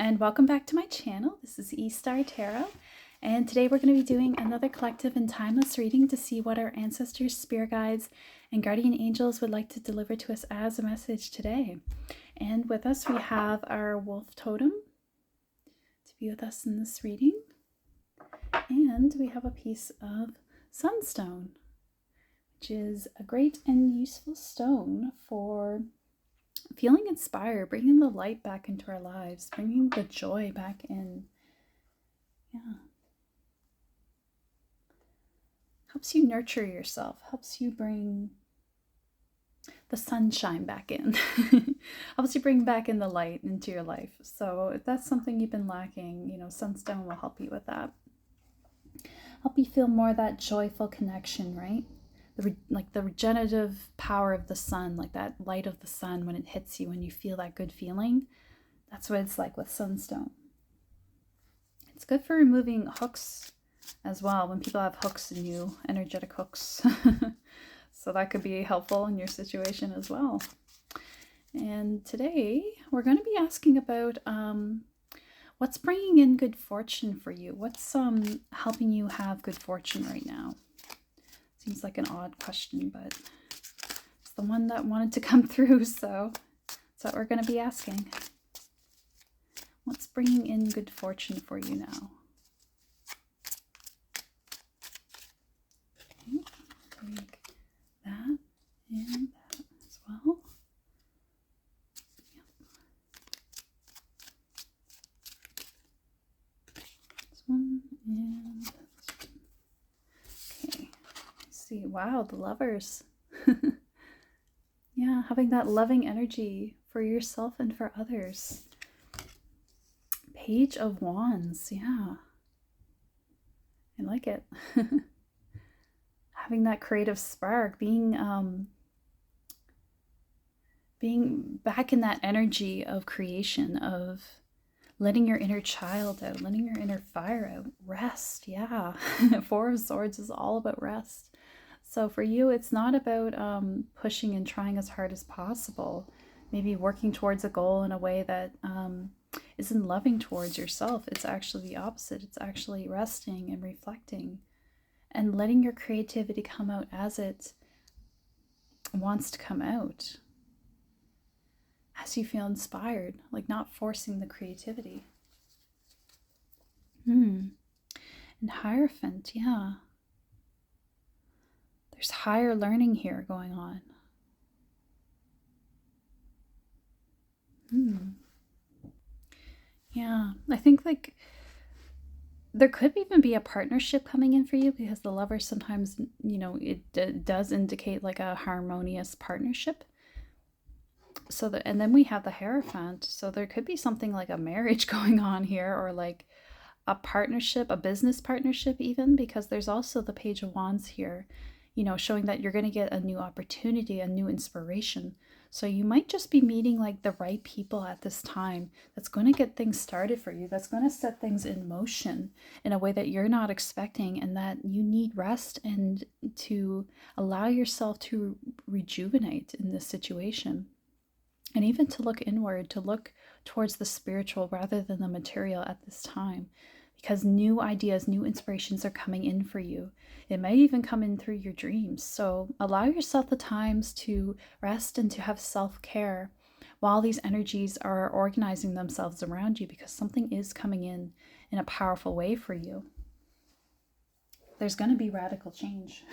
and welcome back to my channel. This is E-Star Tarot, and today we're going to be doing another collective and timeless reading to see what our ancestors, spirit guides, and guardian angels would like to deliver to us as a message today. And with us we have our wolf totem to be with us in this reading, and we have a piece of sunstone, which is a great and useful stone for feeling inspired, bringing the light back into our lives, bringing the joy back in. Yeah. Helps you nurture yourself, helps you bring the sunshine back in, helps you bring back in the light into your life. So if that's something you've been lacking, sunstone will help you with that. Help you feel more of that joyful connection, right? Like the regenerative power of the sun, like that light of the sun when it hits you and you feel that good feeling. That's what it's like with sunstone. It's good for removing hooks as well, when people have hooks in you, energetic hooks. So that could be helpful in your situation as well. And today we're going to be asking about what's bringing in good fortune for you. What's helping you have good fortune right now? Seems like an odd question, but it's the one that wanted to come through, so that's what we're going to be asking. What's bringing in good fortune for you now? Okay, take that and that as well. Yep. This one and this one. Okay. See, wow, the lovers. Yeah, having that loving energy for yourself and for others. Page of Wands, yeah. I like it. Having that creative spark, being back in that energy of creation, of letting your inner child out, letting your inner fire out. Rest, yeah. Four of Swords is all about rest. So for you, it's not about pushing and trying as hard as possible. Maybe working towards a goal in a way that isn't loving towards yourself. It's actually the opposite. It's actually resting and reflecting and letting your creativity come out as it wants to come out, as you feel inspired, like not forcing the creativity. And Hierophant, yeah. There's higher learning here going on. Yeah, I think like there could even be a partnership coming in for you, because the Lover sometimes, it does indicate like a harmonious partnership. So and then we have the Hierophant, so there could be something like a marriage going on here, or like a partnership, a business partnership even, because there's also the Page of Wands here, showing that you're going to get a new opportunity, a new inspiration. So you might just be meeting like the right people at this time that's going to get things started for you, that's going to set things in motion in a way that you're not expecting, and that you need rest and to allow yourself to rejuvenate in this situation. And even to look inward, to look towards the spiritual rather than the material at this time, because new ideas, new inspirations are coming in for you. It may even come in through your dreams. So allow yourself the times to rest and to have self-care while these energies are organizing themselves around you, because something is coming in a powerful way for you. There's going to be radical change.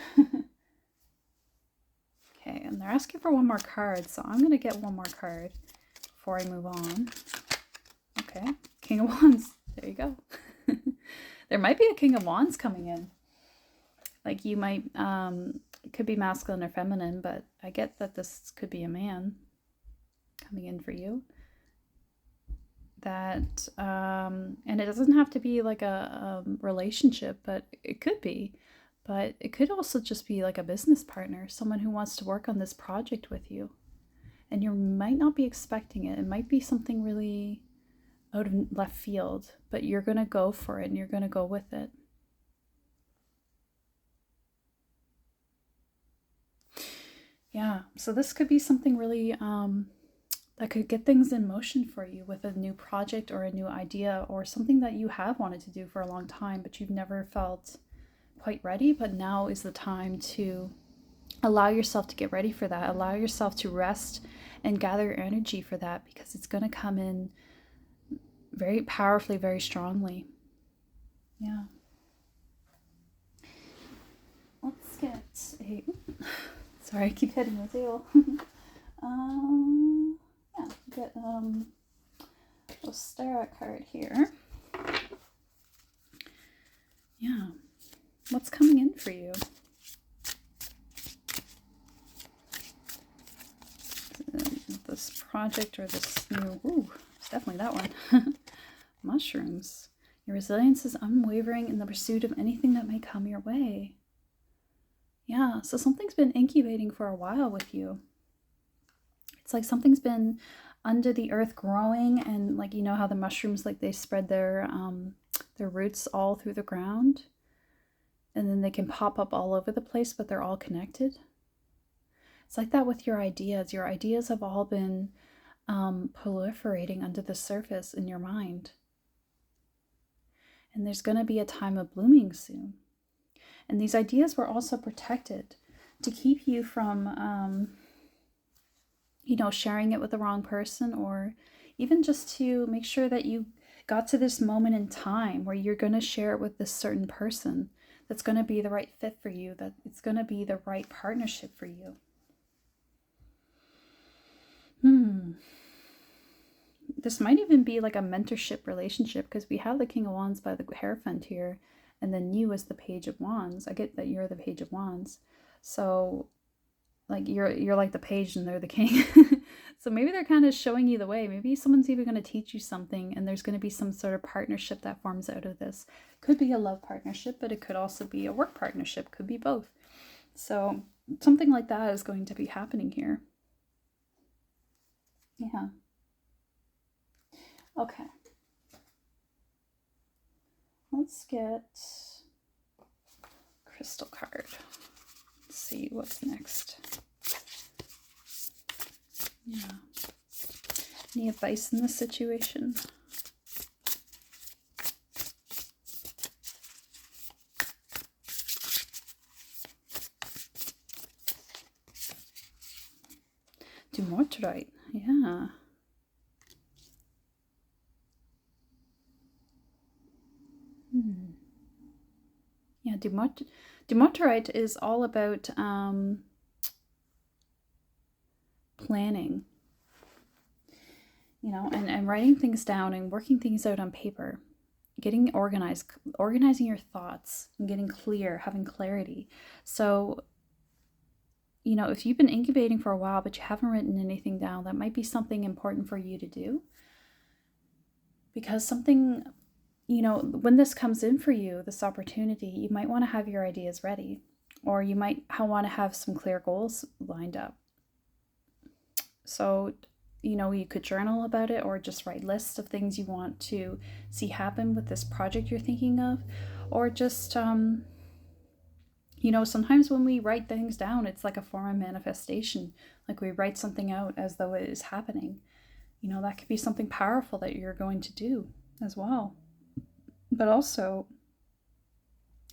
Okay, and they're asking for one more card, so I'm going to get one more card before I move on. Okay, King of Wands. There you go. There might be a King of Wands coming in. Like you might, it could be masculine or feminine, but I get that this could be a man coming in for you. That, and it doesn't have to be like a relationship, but it could be. But it could also just be like a business partner, someone who wants to work on this project with you. And you might not be expecting it. It might be something really out of left field, but you're going to go for it and you're going to go with it. Yeah, so this could be something really that could get things in motion for you with a new project or a new idea or something that you have wanted to do for a long time, but you've never felt quite ready. But now is the time to allow yourself to get ready for that. Allow yourself to rest and gather your energy for that, because it's going to come in very powerfully, very strongly. Yeah. Let's get a. Sorry, I keep hitting the table. Yeah, get Ostara card here. Yeah, what's coming in for you? This project or this new. Ooh, it's definitely that one. Mushrooms. Your resilience is unwavering in the pursuit of anything that may come your way. Yeah, so something's been incubating for a while with you. It's like something's been under the earth growing, and like, you know how the mushrooms, like they spread their roots all through the ground, and then they can pop up all over the place, but they're all connected. It's like that with your ideas. Your ideas have all been proliferating under the surface in your mind. And there's going to be a time of blooming soon. And these ideas were also protected to keep you from, sharing it with the wrong person, or even just to make sure that you got to this moment in time where you're going to share it with this certain person that's going to be the right fit for you, that it's going to be the right partnership for you. This might even be like a mentorship relationship, because we have the King of Wands by the Hierophant here, and then you as the Page of Wands. I get that you're the Page of Wands. So like you're like the page and they're the king. So maybe they're kind of showing you the way. Maybe someone's even going to teach you something, and there's going to be some sort of partnership that forms out of this. Could be a love partnership, but it could also be a work partnership. Could be both. So something like that is going to be happening here. Yeah. Okay. Let's get crystal card. Let's see what's next. Yeah. Any advice in this situation? Dumortierite. Yeah. Yeah, Dumortierite is all about planning, and writing things down and working things out on paper, getting organized, organizing your thoughts and getting clear, having clarity. So, if you've been incubating for a while but you haven't written anything down, that might be something important for you to do, because something, when this comes in for you, this opportunity, you might want to have your ideas ready, or you might want to have some clear goals lined up. So, you could journal about it, or just write lists of things you want to see happen with this project you're thinking of, or just, sometimes when we write things down, it's like a form of manifestation. Like we write something out as though it is happening. That could be something powerful that you're going to do as well. But also,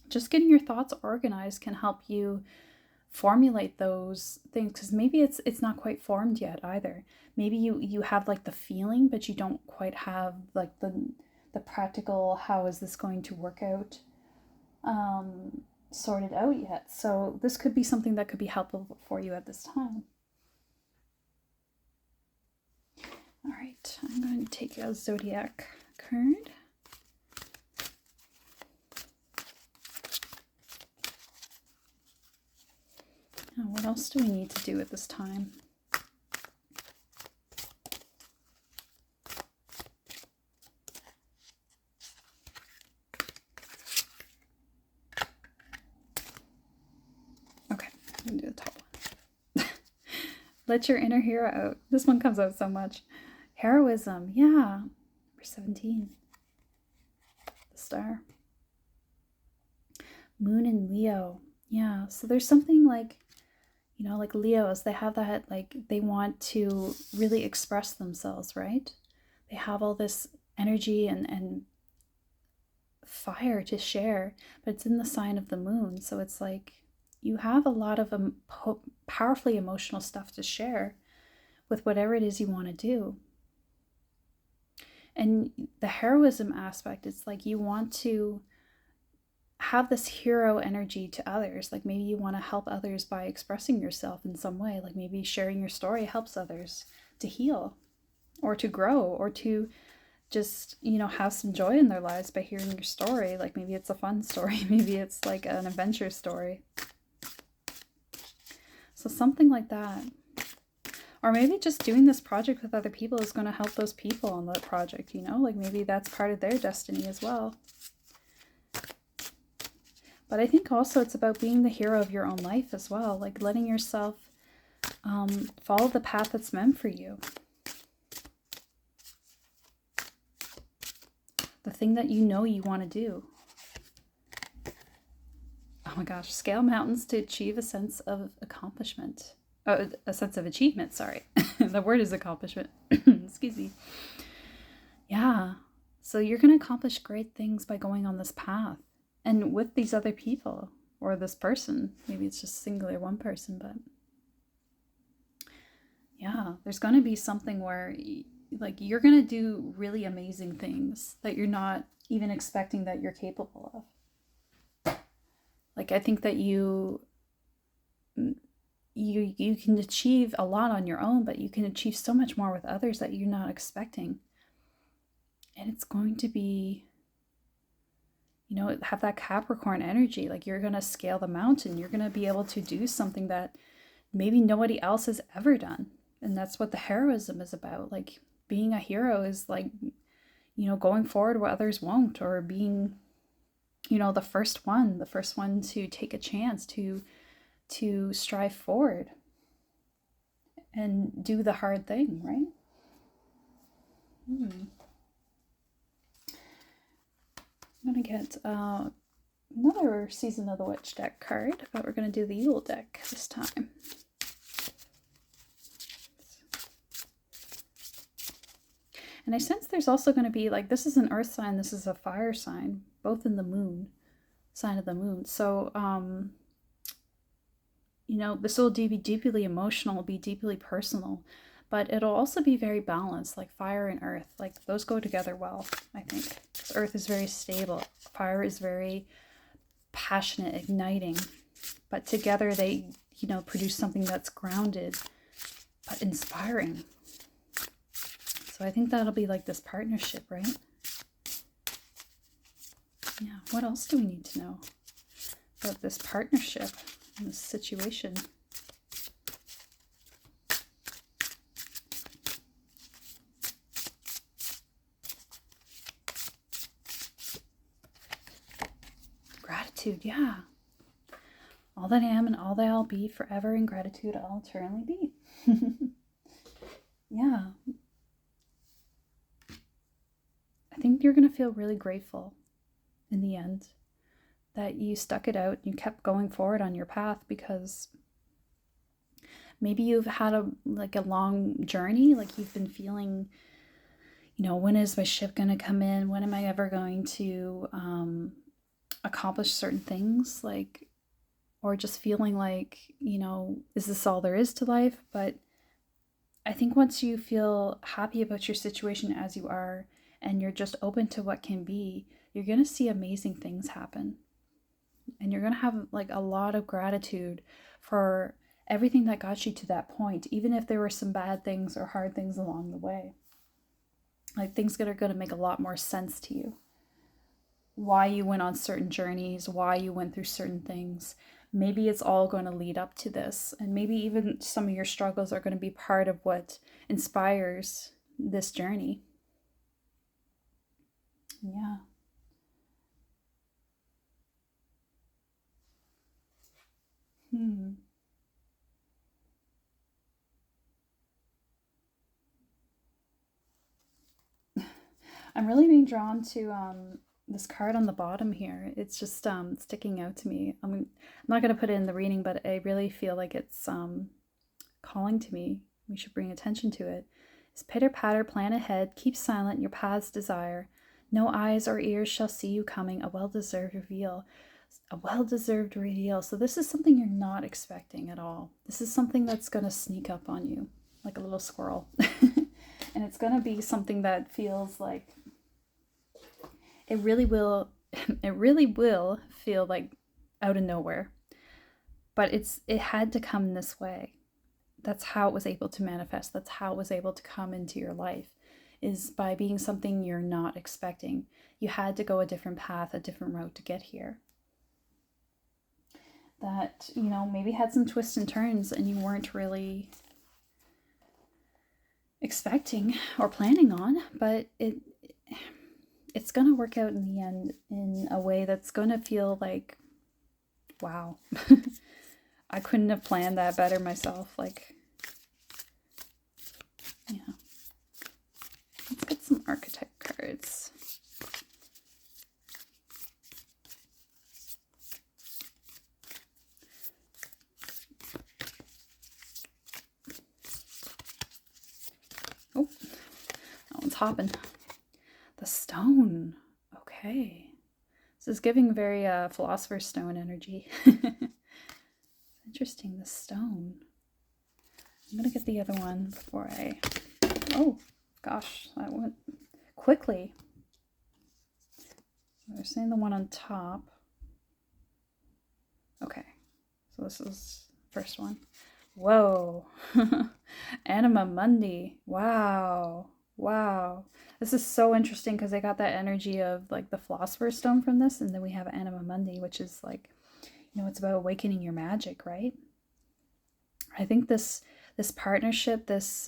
just getting your thoughts organized can help you formulate those things, because maybe it's not quite formed yet either. Maybe you have like the feeling, but you don't quite have like the practical, how is this going to work out, sorted out yet. So this could be something that could be helpful for you at this time. All right, I'm going to take a zodiac card. Now, what else do we need to do at this time? Okay, I'm going to do the top one. Let your inner hero out. This one comes out so much. Heroism, yeah. Number 17. The Star. Moon and Leo. Yeah, so there's something like, You know, like Leos, they have that, like, they want to really express themselves, right? They have all this energy and fire to share, but it's in the sign of the moon. So it's like you have a lot of powerfully emotional stuff to share with whatever it is you want to do. And the heroism aspect, it's like you want to have this hero energy to others. Like maybe you want to help others by expressing yourself in some way. Like maybe sharing your story helps others to heal or to grow or to just, you know, have some joy in their lives by hearing your story. Like maybe it's a fun story, maybe it's like an adventure story. So something like that. Or maybe just doing this project with other people is going to help those people on the project, you know? Like maybe that's part of their destiny as well. But I think also it's about being the hero of your own life as well. Like letting yourself follow the path that's meant for you. The thing that you know you want to do. Oh my gosh, scale mountains to achieve a sense of accomplishment. Oh, a sense of achievement, sorry. The word is accomplishment. Excuse me. Yeah. So you're going to accomplish great things by going on this path. And with these other people, or this person. Maybe it's just singular one person, but yeah, there's going to be something where like you're going to do really amazing things that you're not even expecting that you're capable of. Like I think that you can achieve a lot on your own, but you can achieve so much more with others that you're not expecting. And it's going to be, you know, have that Capricorn energy. Like you're going to scale the mountain. You're going to be able to do something that maybe nobody else has ever done. And that's what the heroism is about. Like being a hero is like, you know, going forward where others won't, or being, you know, the first one to take a chance to strive forward and do the hard thing, right? I'm going to get another Season of the Witch deck card, but we're going to do the Yule deck this time. And I sense there's also going to be, like, this is an earth sign, this is a fire sign, both in the moon, sign of the moon. So, you know, this will be deeply emotional, be deeply personal, but it'll also be very balanced, like fire and earth. Like those go together well, I think. Earth is very stable. Fire is very passionate, igniting. But together they, you know, produce something that's grounded, but inspiring. So I think that'll be like this partnership, right? Yeah, what else do we need to know about this partnership in this situation? Gratitude, yeah. All that I am and all that I'll be, forever in gratitude I'll eternally be. Yeah. I think you're going to feel really grateful in the end that you stuck it out and you kept going forward on your path, because maybe you've had a long journey, like you've been feeling, you know, when is my ship going to come in? When am I ever going to accomplish certain things? Like, or just feeling like, you know, is this all there is to life? But I think once you feel happy about your situation as you are, and you're just open to what can be, you're going to see amazing things happen. And you're going to have like a lot of gratitude for everything that got you to that point, even if there were some bad things or hard things along the way. Like things that are going to make a lot more sense to you. Why you went on certain journeys, why you went through certain things. Maybe it's all going to lead up to this. And maybe even some of your struggles are going to be part of what inspires this journey. Yeah. I'm really being drawn to this card on the bottom here, it's just sticking out to me. I'm not going to put it in the reading, but I really feel like it's calling to me. We should bring attention to it. It's pitter patter, plan ahead, keep silent, your paths desire. No eyes or ears shall see you coming, a well-deserved reveal. A well-deserved reveal. So this is something you're not expecting at all. This is something that's going to sneak up on you like a little squirrel. And it's going to be something that feels like it really will feel like out of nowhere. But it had to come this way. That's how it was able to manifest. That's how it was able to come into your life, is by being something you're not expecting. You had to go a different path, a different route to get here. That, maybe had some twists and turns and you weren't really expecting or planning on, but it's going to work out in the end in a way that's going to feel like, wow, I couldn't have planned that better myself. Like, yeah. Let's get some archetype cards. Oh, that one's hopping. The stone. Okay. This is giving very Philosopher's Stone energy. Interesting, the stone. I'm going to get the other one before I... Oh, gosh, that went quickly. We're seeing the one on top. Okay, so this is the first one. Whoa. Anima Mundi. Wow. Wow. This is so interesting because I got that energy of like the Philosopher's Stone from this, and then we have Anima Mundi, which is like, it's about awakening your magic, right? I think this partnership, this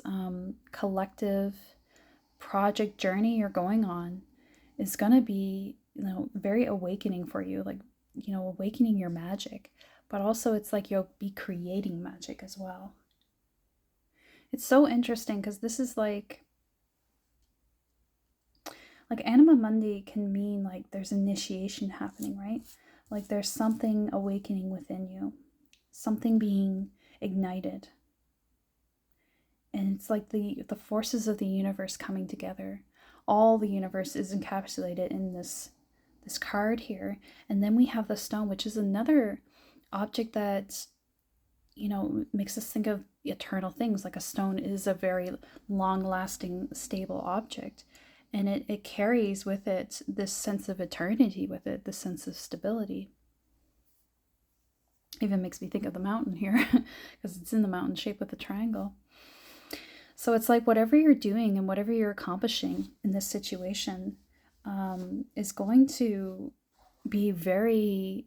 collective project journey you're going on is going to be, very awakening for you, like, awakening your magic, but also it's like you'll be creating magic as well. It's so interesting because this is like Anima Mundi can mean like there's initiation happening, right? Like there's something awakening within you, something being ignited. And it's like the forces of the universe coming together. All the universe is encapsulated in this card here. And then we have the stone, which is another object that, makes us think of eternal things. Like a stone is a very long-lasting, stable object. And it carries with it this sense of eternity with it, this sense of stability. Even makes me think of the mountain here because it's in the mountain shape with a triangle. So it's like whatever you're doing and whatever you're accomplishing in this situation is going to be very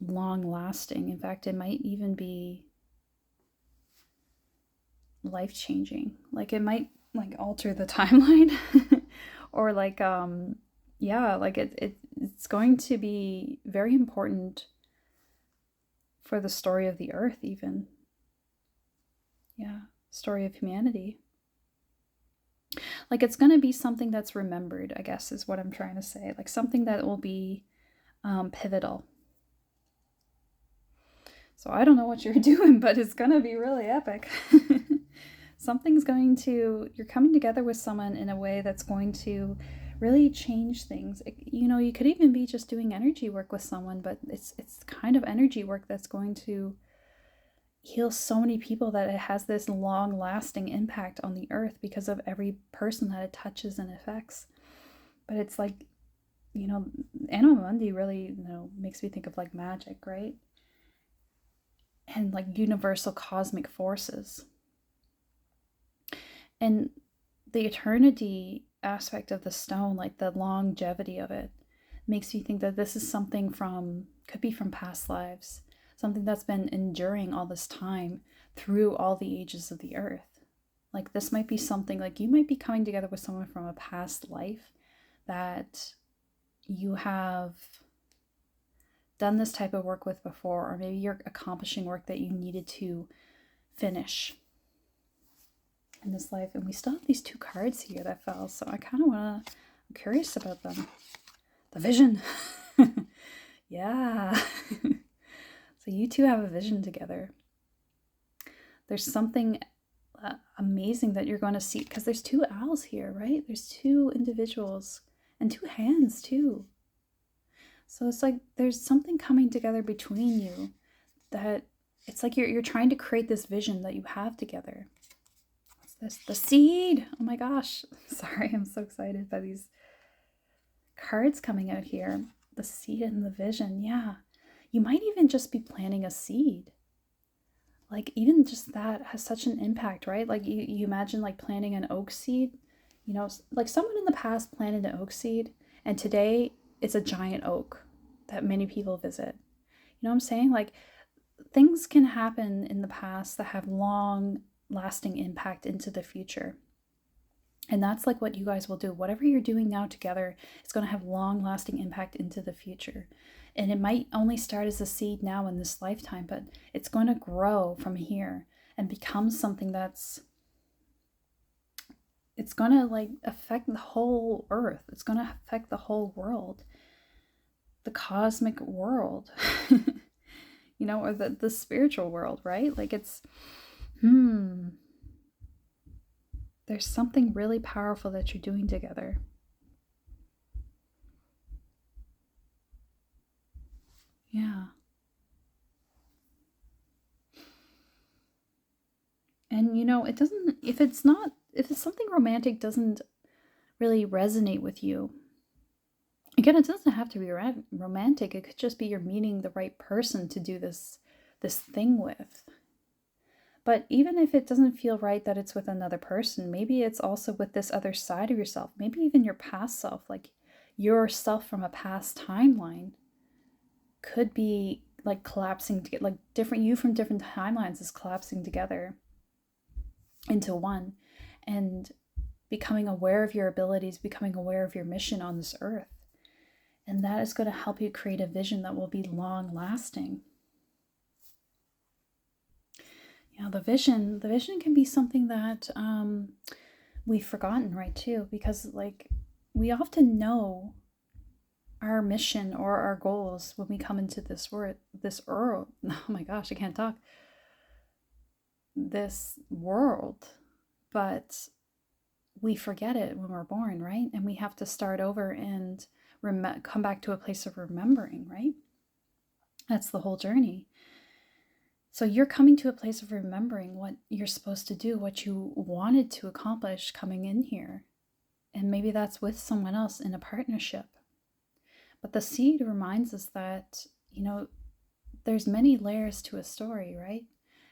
long lasting. In fact, it might even be life-changing. Like it might like alter the timeline or like like it's going to be very important for the story of the earth, even. Yeah, story of humanity. Like it's going to be something that's remembered, I guess is what I'm trying to say. Like something that will be pivotal. So I don't know what you're doing, but it's going to be really epic. You're coming together with someone in a way that's going to really change things. You could even be just doing energy work with someone, but it's kind of energy work that's going to heal so many people that it has this long-lasting impact on the earth because of every person that it touches and affects. But it's like, Anima Mundi really, makes me think of like magic, right? And like universal cosmic forces. And the eternity aspect of the stone, like the longevity of it, makes me think that this is something could be from past lives, something that's been enduring all this time through all the ages of the earth. Like this might be something like you might be coming together with someone from a past life that you have done this type of work with before, or maybe you're accomplishing work that you needed to finish in this life. And we still have these two cards here that fell, so I'm curious about them. the vision. Yeah. So you two have a vision together. There's something amazing that you're going to see, because there's two owls here, right? There's two individuals and two hands too. So it's like there's something coming together between you, that it's like you're trying to create this vision that you have together. What's this? The seed. Oh my gosh. Sorry, I'm so excited by these cards coming out here. The seed and the vision. Yeah. You might even just be planting a seed. Like, even just that has such an impact, right? Like, you imagine like planting an oak seed. You know, like someone in the past planted an oak seed, and today it's a giant oak that many people visit. You know what I'm saying? Like, things can happen in the past that have long lasting impact into the future. And that's like what you guys will do. Whatever you're doing now together is going to have long lasting impact into the future. And it might only start as a seed now in this lifetime, but it's going to grow from here and become something it's going to like affect the whole earth. It's going to affect the whole world, the cosmic world, you know, or the spiritual world, right? Like it's, there's something really powerful that you're doing together. Yeah. And you know, it doesn't, if it's something romantic doesn't really resonate with you, again, it doesn't have to be romantic. It could just be you're meeting the right person to do this thing with. But even if it doesn't feel right that it's with another person, maybe it's also with this other side of yourself, maybe even your past self, like yourself from a past timeline could be like collapsing together, like different you from different timelines is collapsing together into one, and becoming aware of your abilities, becoming aware of your mission on this earth. And that is going to help you create a vision that will be long lasting. Yeah, the vision can be something that we've forgotten, right, too, because like we often know our mission or our goals when we come into this world. Oh my gosh, I can't talk. This world, but we forget it when we're born, right? And we have to start over and come back to a place of remembering, right? That's the whole journey. So you're coming to a place of remembering what you're supposed to do, what you wanted to accomplish coming in here. And maybe that's with someone else in a partnership. But the seed reminds us that, you know, there's many layers to a story, right?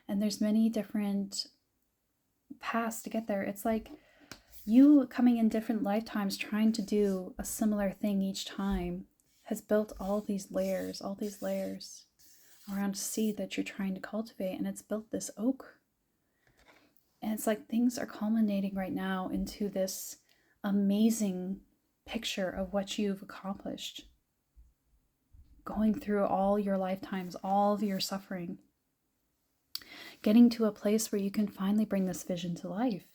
And there's many different paths to get there. It's like you coming in different lifetimes trying to do a similar thing each time has built all these layers around a seed that you're trying to cultivate, and it's built this oak. And it's like things are culminating right now into this amazing picture of what you've accomplished, going through all your lifetimes, all of your suffering, getting to a place where you can finally bring this vision to life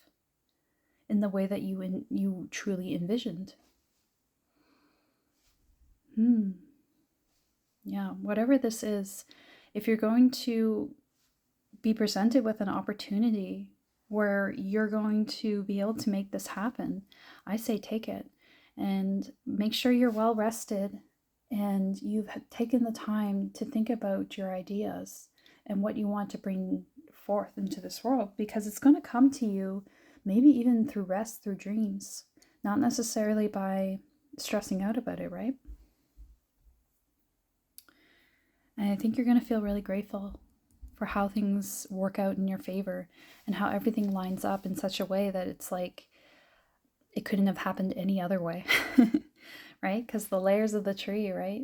in the way that you truly envisioned. Yeah, whatever this is, if you're going to be presented with an opportunity where you're going to be able to make this happen, I say take it, and make sure you're well rested and you've taken the time to think about your ideas and what you want to bring forth into this world, because it's going to come to you maybe even through rest, through dreams, not necessarily by stressing out about it, right? And I think you're going to feel really grateful for how things work out in your favor and how everything lines up in such a way that it's like it couldn't have happened any other way, right? Because the layers of the tree, right?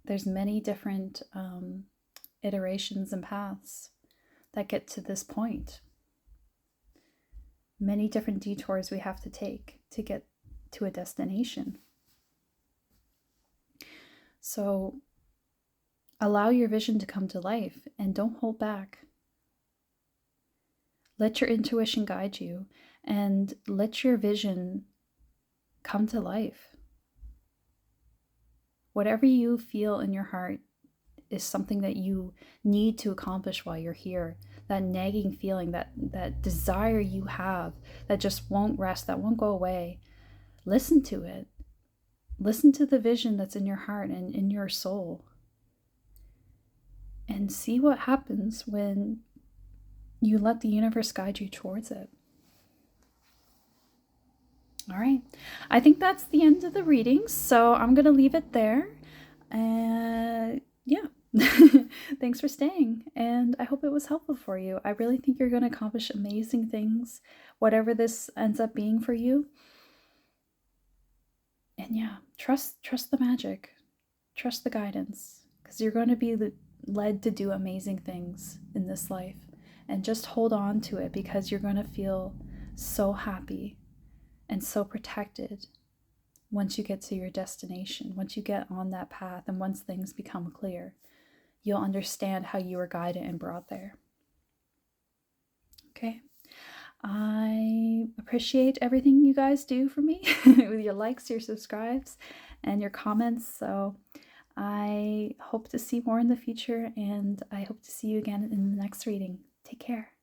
There's many different iterations and paths that get to this point. Many different detours we have to take to get to a destination. So allow your vision to come to life and don't hold back. Let your intuition guide you and let your vision come to life. Whatever you feel in your heart is something that you need to accomplish while you're here. That nagging feeling, that desire you have that just won't rest, that won't go away. Listen to it. Listen to the vision that's in your heart and in your soul. And see what happens when you let the universe guide you towards it. All right. I think that's the end of the reading, so I'm going to leave it there. Yeah. Thanks for staying, and I hope it was helpful for you. I really think you're going to accomplish amazing things, whatever this ends up being for you. And yeah, trust the magic. Trust the guidance, because you're going to be led to do amazing things in this life. And just hold on to it, because you're going to feel so happy and so protected once you get to your destination, once you get on that path, and once things become clear. You'll understand how you were guided and brought there. Okay. I appreciate everything you guys do for me with your likes, your subscribes, and your comments. So I hope to see more in the future, and I hope to see you again in the next reading. Take care.